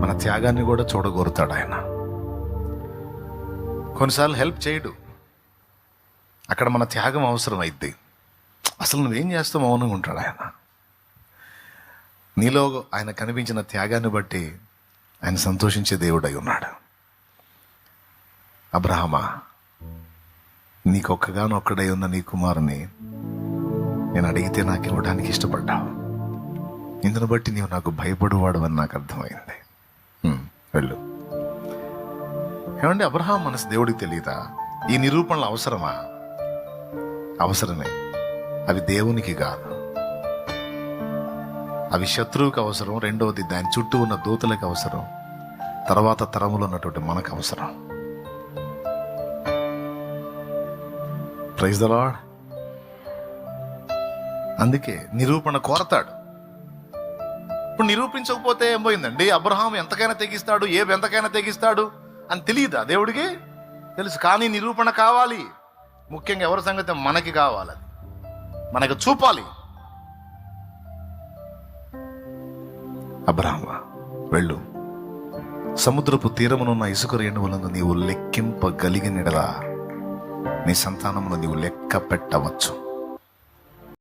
మన త్యాగాన్ని కూడా చూడగోరుతాడు ఆయన. కొన్నిసార్లు హెల్ప్ చేయడు, అక్కడ మన త్యాగం అవసరం అయింది. అసలు నువ్వేం చేస్తావు మౌనంగా ఉంటాడు ఆయన. నీలో ఆయన కనిపించిన త్యాగాన్ని బట్టి ఆయన సంతోషించే దేవుడై ఉన్నాడు. అబ్రహామా, నీకొక్కగానొక్కడై ఉన్న నీ కుమారుని నేను అడిగితే నాకు ఇవ్వడానికి ఇష్టపడ్డావు. ఇందును బట్టి నీవు నాకు భయపడువాడు అని నాకు అర్థమైంది. వెళ్ళు. ఏమండి, అబ్రహాం మనసు దేవుడికి తెలియదా? ఈ నిరూపణలు అవసరమా? అవసరమే. అవి దేవునికి కాదు, అవి శత్రువుకి అవసరం. రెండవది దాని చుట్టూ ఉన్న దూతలకు అవసరం. తర్వాత తరములో ఉన్నటువంటి మనకు అవసరం. Praise the lord. అందుకే నిరూపణ కోరతాడు. ఇప్పుడు నిరూపించకపోతే ఏం పోయిందండి? అబ్రహాం ఎంతకైనా తెగిస్తాడు, ఎంతకైనా తెగిస్తాడు అని తెలియదా దేవుడికి? తెలుసు. కానీ నిరూపణ కావాలి. ముఖ్యంగా ఎవరి సంగతి? మనకి కావాలి, మనకు చూపాలి. అబ్రహామా, వెళ్ళు. సముద్రపు తీరమునున్న ఇసుక రేణువులను నీవు లెక్కింపగలిగినడలా నీ సంతానమును నీవు లెక్క పెట్టవచ్చు.